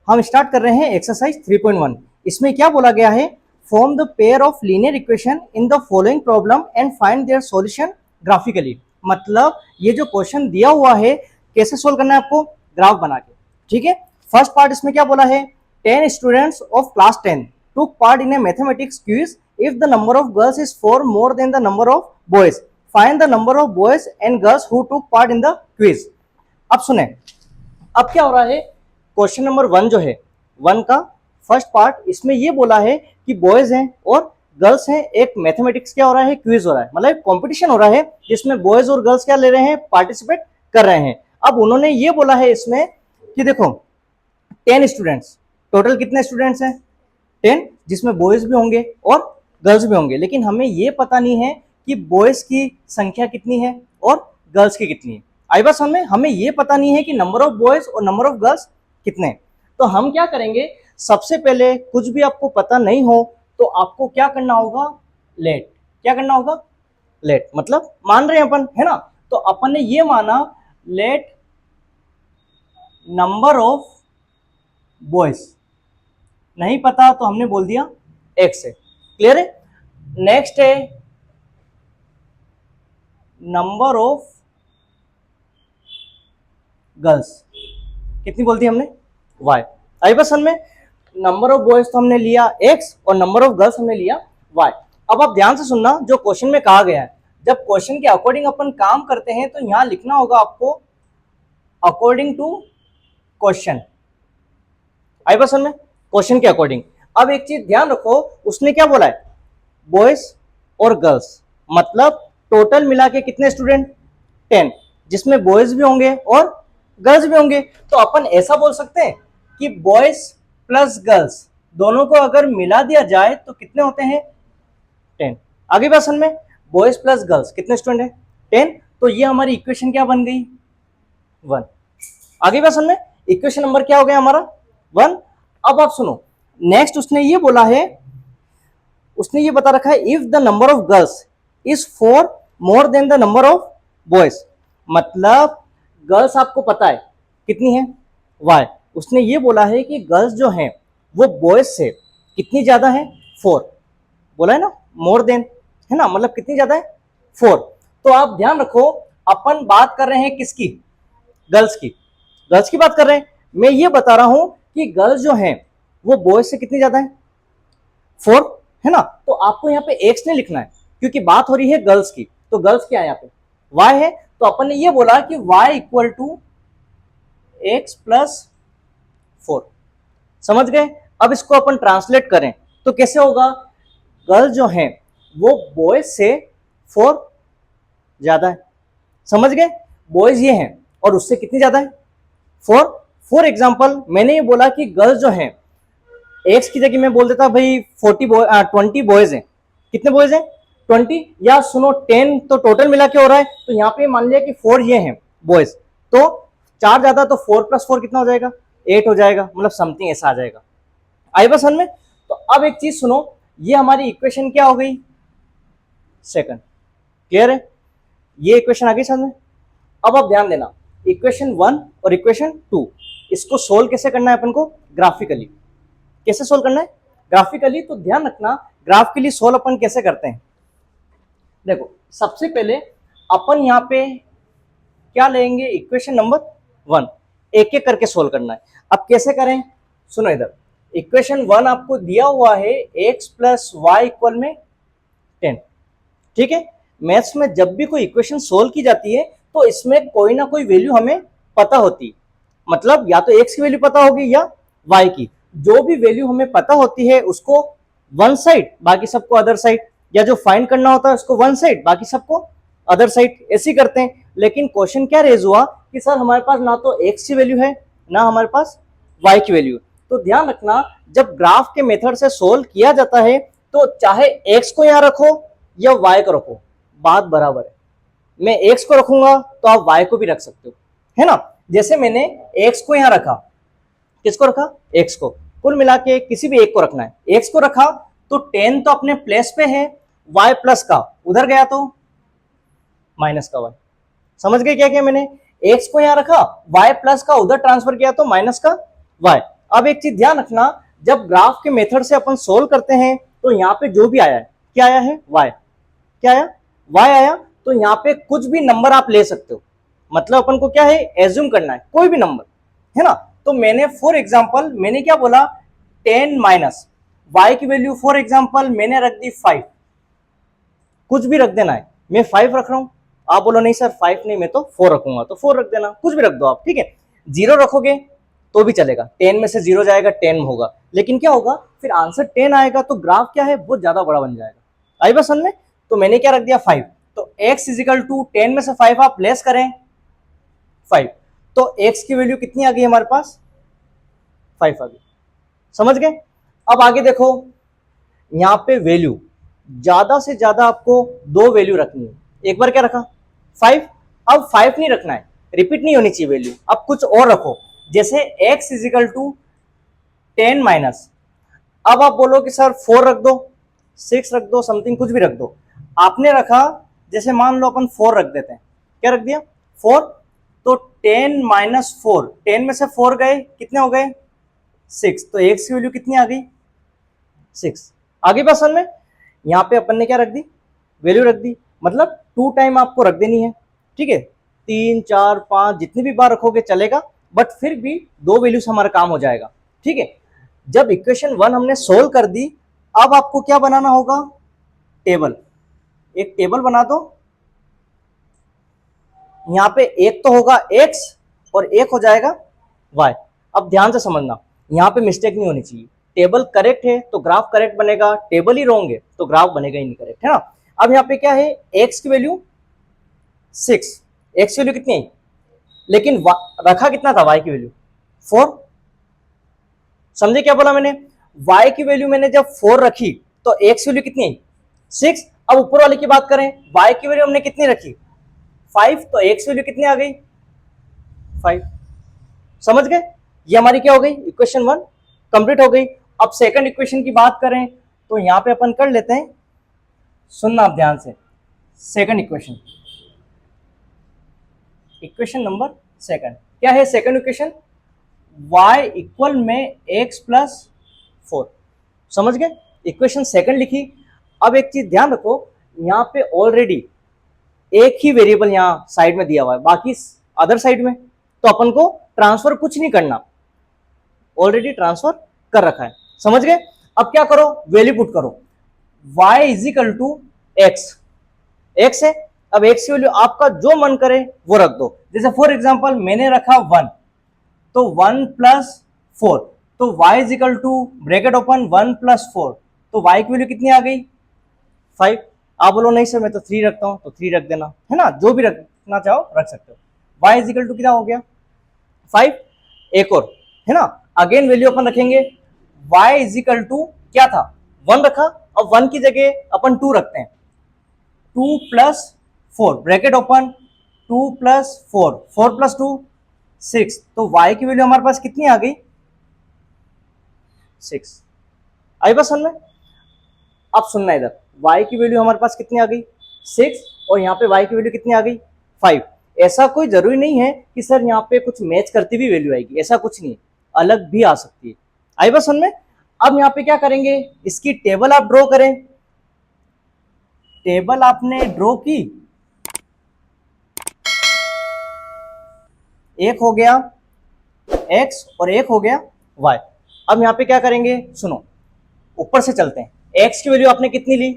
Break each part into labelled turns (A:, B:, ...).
A: हम स्टार्ट कर रहे हैं एक्सरसाइज 3.1। इसमें क्या बोला गया है, form the pair of linear equation in the following problem and find their solution graphically. मतलब ये जो क्वेश्चन दिया हुआ है कैसे सोल्व करना है आपको, ग्राफ बना के। ठीक है, फर्स्ट पार्ट इसमें क्या बोला है, 10 students of class 10 took part in a mathematics quiz. If the number of girls is 4 more than the number of boys, find the number of boys and girls who took part in the quiz. अब सुने, अब क्या हो रहा है, question number 1 जो है, 1 का फर्स्ट पार्ट, इसमें ये बोला है कि बॉयज हैं और गर्ल्स हैं। एक मैथमेटिक्स क्या हो रहा है, क्विज हो रहा है, मतलब कॉम्पिटिशन हो रहा है जिसमें बॉयज और गर्ल्स क्या ले रहे हैं, पार्टिसिपेट कर रहे हैं। अब उन्होंने ये बोला है इसमें कि देखो 10 स्टूडेंट्स, टोटल कितने स्टूडेंट्स हैं, 10, जिसमें बॉयज भी होंगे और गर्ल्स भी होंगे, लेकिन हमें ये पता नहीं है कि बॉयज की संख्या कितनी है और गर्ल्स की कितनी है। आई बात समझ में, हमें ये पता नहीं है कि नंबर ऑफ बॉयज और नंबर ऑफ गर्ल्स कितने। तो हम क्या करेंगे, सबसे पहले कुछ भी आपको पता नहीं हो तो आपको क्या करना होगा, लेट। क्या करना होगा, लेट, मतलब मान रहे हैं अपन, है ना। तो अपन ने ये माना लेट नंबर ऑफ बॉयज, नहीं पता तो हमने बोल दिया x है। क्लियर है। नेक्स्ट है नंबर ऑफ गर्ल्स, कितनी बोल दी हमने, y। आई बसन में नंबर ऑफ बॉयज तो हमने लिया x और नंबर ऑफ गर्ल्स हमने लिया y। अब आप ध्यान से सुनना, जो क्वेश्चन में कहा गया है, जब क्वेश्चन के अकॉर्डिंग अपन काम करते हैं तो यहां लिखना होगा आपको अकॉर्डिंग टू क्वेश्चन। आई बसन में, क्वेश्चन के अकॉर्डिंग। अब एक चीज ध्यान रखो, उसने क्या बोला है, बॉयज और गर्ल्स, मतलब टोटल मिला के कितने स्टूडेंट, 10, जिसमें बॉयज भी होंगे और गर्ल्स भी होंगे। तो अपन ऐसा बोल सकते हैं कि बॉयज प्लस गर्ल्स दोनों को अगर मिला दिया जाए तो कितने होते हैं, 10। आगे बात समझ में, बॉयज प्लस गर्ल्स कितने स्टूडेंट है, 10। तो ये हमारी इक्वेशन क्या बन गई, 1। आगे बात समझ में, इक्वेशन नंबर क्या हो गया हमारा, 1। अब आप सुनो, नेक्स्ट उसने ये बोला है, उसने ये बता रखा है, if the number of girls is 4 more than the number of boys, मतलब गर्ल्स आपको पता है कितनी है, y। उसने ये बोला है कि गर्ल्स जो हैं वो बॉयज से कितनी ज्यादा है, 4। बोला है ना, मोर देन, है ना, मतलब कितनी ज्यादा है, 4। तो आप ध्यान रखो, अपन बात कर रहे हैं किसकी, गर्ल्स की, गर्ल्स की बात कर रहे हैं। मैं ये बता रहा हूं कि गर्ल्स जो हैं वो बॉयज से कितनी ज्यादा है, 4, है ना। तो आपको यहाँ पे एक्स नहीं लिखना है क्योंकि बात हो रही है गर्ल्स की, तो गर्ल्स क्या है यहाँ पे, y है। तो अपन ने ये बोला कि y equal to x plus 4। समझ गए। अब इसको अपन ट्रांसलेट करें तो कैसे होगा, गर्ल्स जो हैं वो बॉयज से 4 ज्यादा है, समझ गए। बॉयज ये हैं और उससे कितनी ज्यादा है, 4। फॉर एग्जाम्पल मैंने ये बोला कि गर्ल्स जो हैं, एक्स की जगह मैं बोल देता भाई 20 बॉयज हैं, कितने बॉयज हैं, 20। या सुनो 10 तो टोटल मिला के हो रहा है, तो यहाँ पे मान लिया कि 4 ये हैं बॉयज, तो 4 ज्यादा, तो 4 प्लस 4 कितना हो जाएगा, 8 हो जाएगा, मतलब समथिंग ऐसा आ जाएगा। आई बस में। तो अब एक चीज सुनो, ये हमारी इक्वेशन क्या हो गई, सेकंड। क्लियर है, ये इक्वेशन आ गई समझ में। अब आप ध्यान देना, इक्वेशन 1 और इक्वेशन 2, इसको सोल्व कैसे करना है अपन को, ग्राफिकली। कैसे सोल्व करना है, ग्राफिकली। तो ध्यान रखना, ग्राफिकली सोल्व अपन कैसे करते हैं। देखो सबसे पहले अपन यहाँ पे क्या लेंगे, इक्वेशन नंबर 1, एक एक करके सोल्व करना है। अब कैसे करें, सुनो इधर, इक्वेशन 1 आपको दिया हुआ है x प्लस वाई इक्वल में 10। ठीक है, मैथ्स में जब भी कोई इक्वेशन सोल्व की जाती है तो इसमें कोई ना कोई वैल्यू हमें पता होती, मतलब या तो x की वैल्यू पता होगी या y की। जो भी वैल्यू हमें पता होती है उसको वन साइड, बाकी सबको अदर साइड, या जो फाइंड करना होता है उसको वन साइड, बाकी सबको अदर साइड, ऐसे करते हैं। लेकिन क्वेश्चन क्या रेज हुआ कि सर हमारे पास ना तो x की वैल्यू है ना हमारे पास y की वैल्यू। तो ध्यान रखना, जब ग्राफ के मेथड से सोल्व किया जाता है तो चाहे x को यहां रखो या y को रखो, बात बराबर है। मैं x को रखूंगा तो आप y को भी रख सकते हो, है ना। जैसे मैंने x को यहां रखा, किसको रखा, x को, कुल मिला के किसी भी एक को रखना है। x को रखा तो 10 तो अपने प्लेस पे है, y प्लस का उधर गया तो माइनस का y। समझ गए क्या किया मैंने, x को यहां रखा, y प्लस का उधर ट्रांसफर किया तो माइनस का y। अब एक चीज ध्यान रखना, जब ग्राफ के मेथड से अपन सोल्व करते हैं तो यहाँ पे जो भी आया है, क्या आया है, y, क्या आया, y आया, तो यहाँ पे कुछ भी नंबर आप ले सकते हो, मतलब अपन को क्या है, एज्यूम करना है कोई भी नंबर, है ना। तो मैंने फॉर एग्जांपल मैंने क्या बोला, 10 माइनस y की वैल्यू फॉर एग्जांपल मैंने रख दी 5, कुछ भी रख देना है, मैं 5 रख रहा हूं, आप बोलो नहीं सर 5 नहीं मैं तो 4 रखूंगा, तो 4 रख देना, कुछ भी रख दो आप, ठीक है। 0 रखोगे तो भी चलेगा, 10 में से 0 जाएगा 10 होगा, लेकिन क्या होगा फिर आंसर 10 आएगा तो ग्राफ क्या है बहुत ज्यादा बड़ा बन जाएगा। आई बात समझ में। तो मैंने क्या रख दिया 5, तो x इजिकल टू 10 में से 5 आप लेस करें 5, तो x की वैल्यू कितनी आ गई हमारे पास, 5 आ गई, समझ गए। अब आगे देखो, यहां पे वैल्यू ज्यादा से ज्यादा आपको 2 वैल्यू रखनी है, एक बार क्या रखा 5, अब 5 नहीं रखना है, रिपीट नहीं होनी चाहिए वैल्यू, अब कुछ और रखो, जैसे x इजिकल टू 10 माइनस, अब आप बोलो कि सर 4 रख दो, 6 रख दो, समथिंग कुछ भी रख दो, आपने रखा, जैसे मान लो अपन 4 रख देते हैं, क्या रख दिया 4, तो 10 माइनस 4, 10 में से 4 गए कितने हो गए 6, तो x की वैल्यू कितनी आ गई 6। आगे पसंद में यहां पे अपन ने क्या रख दी, वैल्यू रख दी, मतलब 2 टाइम आपको रख देनी है, ठीक है, 3 4 5 जितनी भी बार रखोगे चलेगा, बट फिर भी 2 वैल्यू से हमारा काम हो जाएगा, ठीक है। जब इक्वेशन 1 हमने सोल्व कर दी, अब आपको क्या बनाना होगा, टेबल, एक टेबल बना दो, यहां पे एक तो होगा x और एक हो जाएगा y। अब ध्यान से समझना, यहां पे मिस्टेक नहीं होनी चाहिए, टेबल करेक्ट है तो ग्राफ करेक्ट बनेगा, टेबल ही रॉन्ग है तो ग्राफ बनेगा ही नहीं करेक्ट, है ना। अब यहाँ पे क्या है, x की वैल्यू 6, x की वैल्यू कितनी है, लेकिन रखा कितना था y की वैल्यू 4, समझे क्या बोला मैंने, y की वैल्यू मैंने जब 4 रखी तो x की वैल्यू कितनी है 6, अब ऊपर वाले की बात करें, y की वैल्यू हमने कितनी रखी 5, तो x की वैल्यू कितनी आ गई 5, समझ गए। ये हमारी क्या हो गई, इक्वेशन 1 कंप्लीट हो गई। अब सेकंड इक्वेशन की बात करें तो यहां पे अपन कर लेते हैं, सुनना आप ध्यान से, second equation, equation number second क्या है, सेकंड इक्वेशन y इक्वल में x प्लस 4, समझ गए, इक्वेशन सेकंड लिखी। अब एक चीज ध्यान रखो, यहां पे ऑलरेडी एक ही वेरिएबल यहां साइड में दिया हुआ है, बाकी अदर साइड में, तो अपन को ट्रांसफर कुछ नहीं करना, ऑलरेडी ट्रांसफर कर रखा है, समझ गए। अब क्या करो, वैल्यू पुट करो, y इजिकल टू x है, अब x की वैल्यू आपका जो मन करे वो रख दो, जैसे फॉर एग्जांपल मैंने रखा 1, तो 1 प्लस 4, तो y is equal to bracket open 1 plus 4, तो y की वैल्यू कितनी आ गई 5। आप बोलो नहीं सर मैं तो 3 रखता हूं, तो 3 रख देना, है ना, जो भी रखना चाहो रख सकते हो। y इजिकल टू कितना हो गया 5, एक और, है ना, अगेन वैल्यू अपन रखेंगे, y इजिकल टू क्या था 1 रखा, अब 1 की जगह अपन 2 रखते हैं, 2 plus 4 bracket open 2 plus 4, 4 plus 2 6, तो y की वैल्यू हमारे पास कितनी आ गई 6। आई बस समझ में। अब सुनना इधर, y की वैल्यू हमारे पास कितनी आ गई 6, और यहाँ पे y की वैल्यू कितनी आ गई 5। ऐसा कोई जरूरी नहीं है कि सर यहाँ पे कुछ मैच करती भी वैल्यू आएगी, ऐसा कुछ नहीं है, अलग भी आ सकती है। आई बस समझ में। अब यहाँ पे क्या करेंगे, इसकी टेबल आप ड्रॉ करें, टेबल आपने ड्रॉ की, एक हो गया x और एक हो गया y। अब यहाँ पे क्या करेंगे, सुनो ऊपर से चलते हैं, x की वैल्यू आपने कितनी ली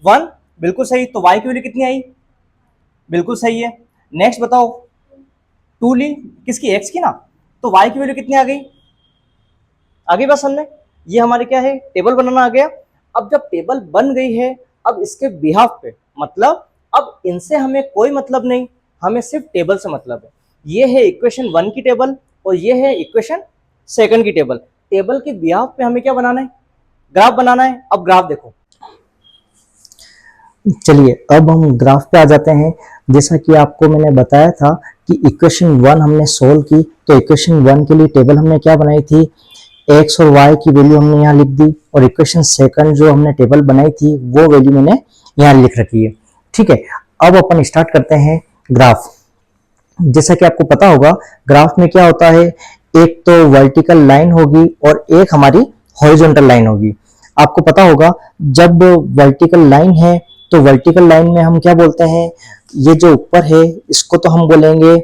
A: 1, बिल्कुल सही, तो y की वैल्यू कितनी आई, बिल्कुल सही है। नेक्स्ट बताओ 2 ली, किसकी x की ना, तो y की वैल्यू कितनी आ गई, आगे बात समझ में। ये हमारे क्या है, टेबल बनाना आ गया। अब जब टेबल बन गई है, अब इसके बिहाफ पे, मतलब अब इनसे हमें कोई मतलब नहीं, हमें सिर्फ टेबल से मतलब है। ये है इक्वेशन 1 की टेबल और ये है इक्वेशन सेकंड की टेबल। टेबल के बिहाफ पे हमें क्या बनाना है, ग्राफ बनाना है। अब ग्राफ देखो,
B: चलिए अब हम ग्राफ पे आ जाते हैं। जैसा कि आपको मैंने बताया था कि इक्वेशन 1 हमने सोल्व की, तो इक्वेशन 1 के लिए टेबल हमने क्या बनाई थी, x और y की वैल्यू हमने यहाँ लिख दी, और इक्वेशन सेकंड जो हमने टेबल बनाई थी वो वैल्यू मैंने यहाँ लिख रखी है, ठीक है। अब अपन स्टार्ट करते हैं ग्राफ। जैसा कि आपको पता होगा ग्राफ में क्या होता है, एक तो वर्टिकल लाइन होगी और एक हमारी हॉरिजॉन्टल लाइन होगी। आपको पता होगा जब वर्टिकल लाइन है तो वर्टिकल लाइन में हम क्या बोलते हैं, ये जो ऊपर है इसको तो हम बोलेंगे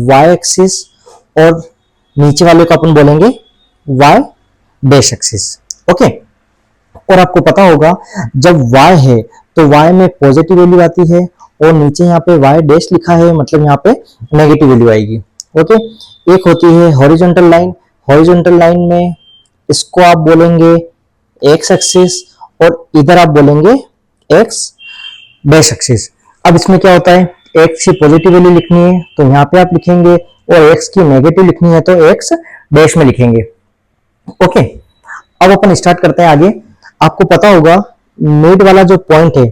B: y एक्सिस और नीचे वाले को अपन बोलेंगे y डैश एक्सिस। ओके, और आपको पता होगा जब y है तो y में पॉजिटिव वैल्यू आती है और नीचे यहाँ पे y डैश लिखा है मतलब यहाँ पे नेगेटिव वैल्यू आएगी। ओके, एक होती है हॉरिजॉन्टल लाइन, हॉरिजॉन्टल लाइन में इसको आप बोलेंगे x एक्सिस और इधर आप बोलेंगे x डैश एक्सिस। अब इसमें क्या होता है, x की पॉजिटिव वैल्यू लिखनी है तो यहाँ पे आप लिखेंगे और x की नेगेटिव लिखनी है तो x डैश में लिखेंगे। ओके, अब अपन स्टार्ट करते हैं आगे। आपको पता होगा मिड वाला जो पॉइंट है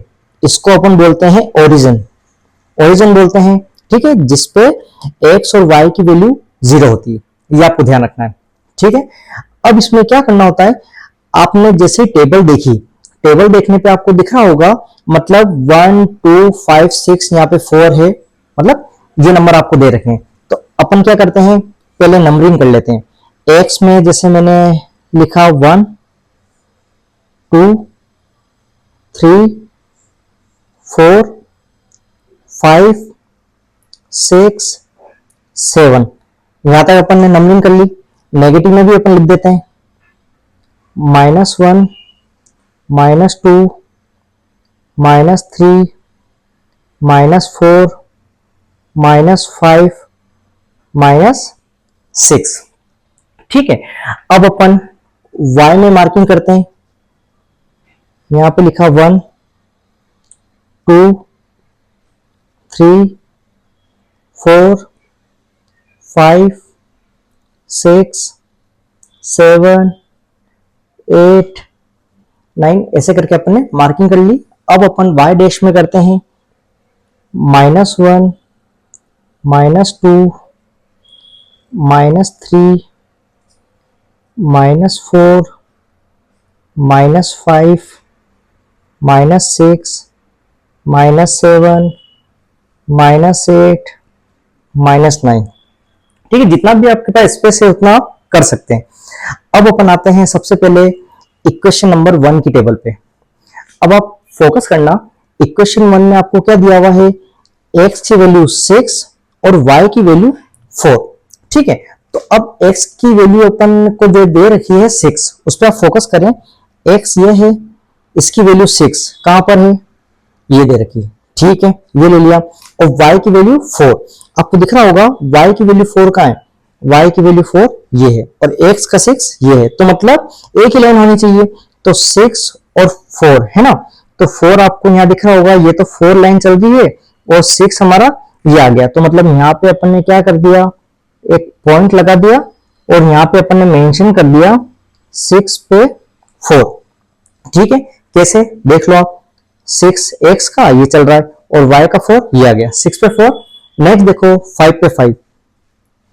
B: इसको अपन बोलते हैं ओरिजिन, ओरिजिन बोलते हैं, ठीक है, जिसपे x और y की वैल्यू 0 होती है, ये आपको ध्यान रखना है, ठीक है। अब इसमें क्या करना होता है, आपने जैसे टेबल देखी, टेबल देखने पे आपको दिख रहा होगा मतलब 1 2 5 6 यहाँ पे 4 है, मतलब ये नंबर आपको दे रखे हैं। तो अपन क्या करते हैं, पहले नंबरिंग कर लेते हैं। x में जैसे मैंने लिखा 1 2 3 4 5 6 7, यहां तक अपन ने नंबरिंग कर ली। नेगेटिव में भी अपन लिख देते हैं -1 -2 -3 -4 -5 -6, ठीक है। अब अपन y में मार्किंग करते हैं, यहां पे लिखा 1 2 3 4 5 6 7 8 9, ऐसे करके अपन ने मार्किंग कर ली। अब अपन y डैश में करते हैं -1 -2 -3 -4 -5 -6 -7 -8 -9, ठीक है। जितना भी आपके पास स्पेस है उतना आप कर सकते हैं। अब अपन आते हैं सबसे पहले इक्वेशन नंबर 1 की टेबल पे। अब आप फोकस करना, इक्वेशन 1 में आपको क्या दिया हुआ है, x की वैल्यू 6 और y की वैल्यू 4, ठीक है। तो अब x की वैल्यू अपन को जो दे रखी है 6, उस पर आप फोकस करें। x ये है, इसकी वैल्यू 6 कहां पर है, ये दे रखी है, ठीक है, ये ले लिया। और y की वैल्यू 4, आपको दिख रहा होगा y की वैल्यू 4 कहां है, y की वैल्यू 4 ये है और x का 6 ये है, तो मतलब एक ही लाइन होनी चाहिए। तो 6 और 4 है ना, तो 4 आपको यहाँ दिख रहा होगा, ये तो 4 लाइन चल रही है और 6 हमारा ये आ गया। तो मतलब यहाँ पे अपन ने क्या कर दिया, एक पॉइंट लगा दिया और यहाँ पे अपन ने मेंशन कर दिया 6 पे 4, ठीक है। कैसे देख लो आप, 6 x का ये चल रहा है और y का 4 ये आ गया, 6 पे 4। नेक्स्ट देखो 5 पे 5,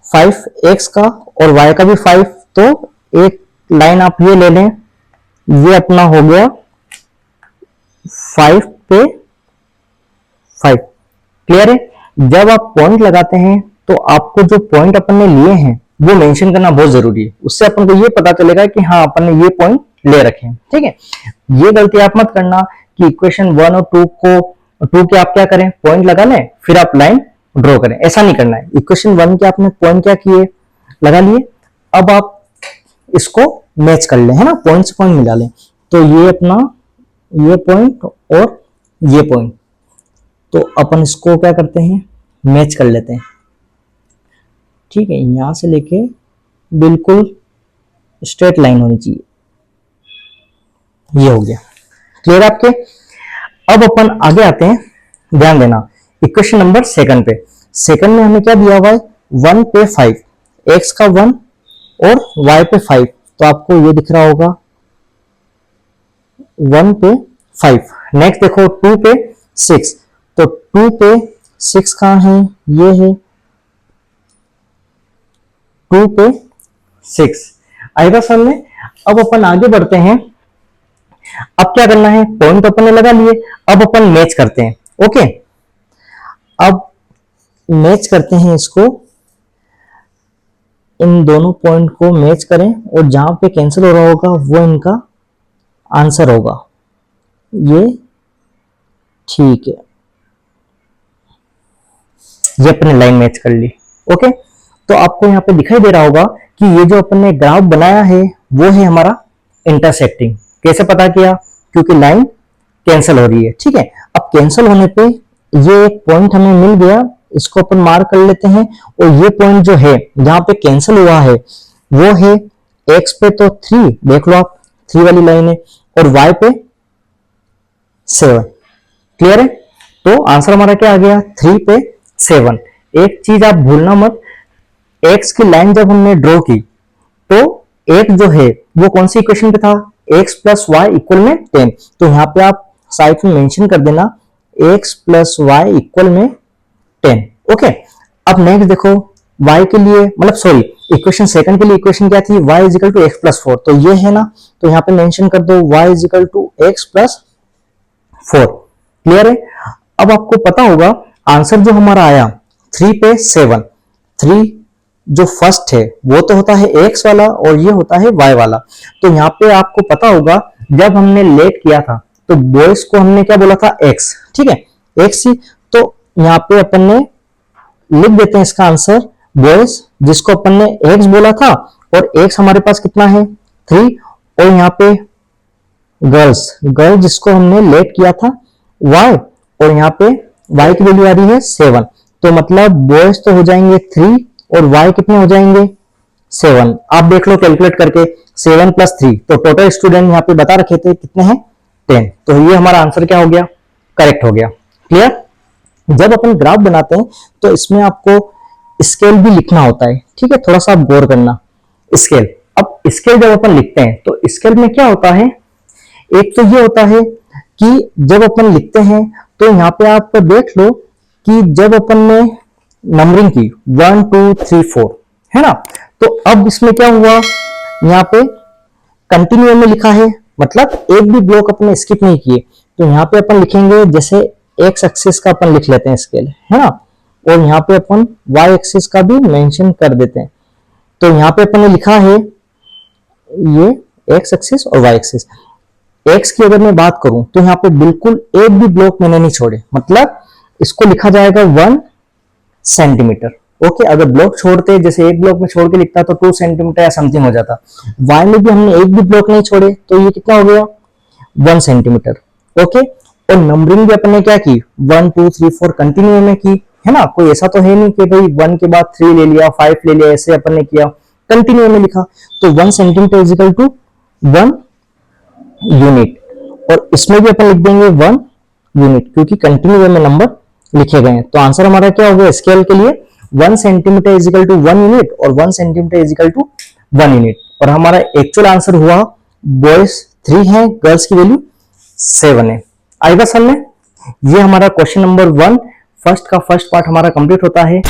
B: 5 x का और y का भी 5, तो एक लाइन आप ये ले लें, ये अपना हो गया 5 पे 5, क्लियर है। जब आप पॉइंट लगाते हैं तो आपको जो पॉइंट अपन ने लिए हैं वो मेंशन करना बहुत जरूरी है, उससे अपन को ये पता चलेगा कि हाँ अपन ने ये पॉइंट ले रखे हैं, ठीक है। ये गलती आप मत करना कि इक्वेशन 1 और 2 के आप क्या करें, पॉइंट लगा लें फिर आप लाइन ड्रॉ करें, ऐसा नहीं करना है। इक्वेशन 1 के आपने पॉइंट क्या किए, लगा लिए, अब आप इसको मैच कर लें, है ना, पॉइंट से पॉइंट मिला लें। तो ये अपना ये पॉइंट और ये पॉइंट, तो अपन इसको क्या करते हैं, मैच कर लेते हैं, ठीक है। यहां से लेके बिल्कुल स्ट्रेट लाइन होनी चाहिए, ये हो गया, क्लियर आपके। अब अपन आगे आते हैं, ध्यान देना इक्वेशन नंबर 2 पे। सेकंड में हमें क्या दिया हुआ है, 1 पे 5, x का 1 और y पे 5, तो आपको ये दिख रहा होगा 1 पे 5। नेक्स्ट देखो 2 पे 6, तो 2 पे 6 कहां है, ये है 2 पे 6, आएगा सामने। अब अपन आगे बढ़ते हैं, अब क्या करना है, पॉइंट अपन ने लगा लिए, अब अपन मैच करते हैं, ओके। अब मैच करते हैं इसको, इन दोनों पॉइंट को मैच करें और जहां पे कैंसिल हो रहा होगा वो इनका आंसर होगा। ये ठीक है, ये अपने लाइन मैच कर ली। ओके, तो आपको यहाँ पे दिखाई दे रहा होगा कि ये जो अपन ने ग्राफ बनाया है वो है हमारा इंटरसेक्टिंग। कैसे पता किया? क्योंकि लाइन कैंसिल हो रही है। ठीक है, अब कैंसिल होने पे ये एक पॉइंट हमें मिल गया, इसको अपन मार्क कर लेते हैं। और ये पॉइंट जो है जहां पे कैंसिल हुआ है वो है x पे तो 3, देख लो आप 3 वाली लाइन है, और y पे 7। क्लियर है? तो आंसर हमारा क्या आ गया? 3 पे 7। एक चीज आप भूलना मत, x की लाइन जब हमने ड्रॉ की तो एक जो है वो कौन सी इक्वेशन पे था? x प्लस वाई इक्वल में 10। तो यहाँ पे आप साइड में मेंशन कर देना x प्लस वाई इक्वल में 10। ओके, अब नेक्स्ट देखो y के लिए, मतलब सॉरी, इक्वेशन सेकंड के लिए इक्वेशन क्या थी? y is equal to x plus 4। तो ये है ना, तो यहाँ पे मेंशन कर दो y is equal to x plus 4। Clear है? अब आपको पता होगा आंसर जो हमारा आया 3 पे 7, 3 जो फर्स्ट है वो तो होता है x वाला और ये होता है y वाला। तो यहाँ पे आपको पता होगा जब हमने लेट किया था तो बॉयज को हमने क्या बोला था? x। ठीक है, x ही, तो यहाँ पे अपन ने लिख देते हैं इसका आंसर बॉयज, जिसको अपन ने x बोला था, और x हमारे पास कितना है? 3। और यहाँ पे गर्ल जिसको हमने लेट किया था y, और यहाँ पे y की वैल्यू आ रही है 7। तो मतलब बॉयज तो हो जाएंगे 3 और y कितने हो जाएंगे? 7। आप देख लो कैलकुलेट करके, 7 प्लस 3, तो टोटल स्टूडेंट यहाँ पे बता रखे थे कितने हैं? 10। तो ये हमारा आंसर क्या हो गया? करेक्ट हो गया। क्लियर? जब अपन ग्राफ बनाते हैं तो इसमें आपको स्केल भी लिखना होता है। ठीक है, थोड़ा सा आप गौर करना। स्केल, अब स्केल जब अपन लिखते हैं तो स्केल में क्या होता है? एक तो ये होता है कि जब अपन लिखते हैं तो यहाँ पे आप देख लो कि जब अपन ने नंबरिंग की 1 2 3 4, है ना, तो अब इसमें क्या हुआ? यहाँ पे कंटिन्यू में लिखा है, मतलब एक भी ब्लॉक अपने स्किप नहीं किए। तो यहाँ पे अपन लिखेंगे जैसे एक्स एक्सिस का अपन लिख लेते हैं स्केल, है ना, और यहाँ पे अपन वाई एक्सिस का भी मेंशन कर देते हैं। तो यहाँ पे अपन ने लिखा है ये एक्स एक्सिस और वाई एक्सिस। एक्स की अगर मैं बात करूं तो यहाँ पे बिल्कुल एक भी ब्लॉक मैंने नहीं छोड़े, मतलब इसको लिखा जाएगा 1 सेंटीमीटर। ओके, अगर ब्लॉक छोड़ते, जैसे एक ब्लॉक में छोड़ के लिखता तो 2 सेंटीमीटर या समथिंग हो जाता। वाई में भी हमने एक भी ब्लॉक नहीं छोड़े, तो ये कितना हो गया? 1 सेंटीमीटर। ओके, और नंबरिंग भी अपन ने क्या की? 1 2 3 4 कंटिन्यू में की, है ना। कोई ऐसा तो है नहीं कि भाई 1 के बाद 3 ले लिया, 5 ले लिया, ऐसे अपन ने किया, कंटिन्यू में लिखा। तो 1 centimetre is equal to 1 unit, और इसमें भी अपन लिख देंगे 1 यूनिट, क्योंकि कंटिन्यू में नंबर लिखे गए हैं। तो आंसर हमारा क्या हो गया स्केल के लिए? 1 centimetre is equal to 1 unit और 1 centimetre is equal to 1 unit. और हमारा एक्चुअल आंसर हुआ बॉयज 3 है, गर्ल्स की वैल्यू 7 है। आएगा सर में, ये हमारा क्वेश्चन नंबर 1 फर्स्ट का फर्स्ट पार्ट हमारा कंप्लीट होता है।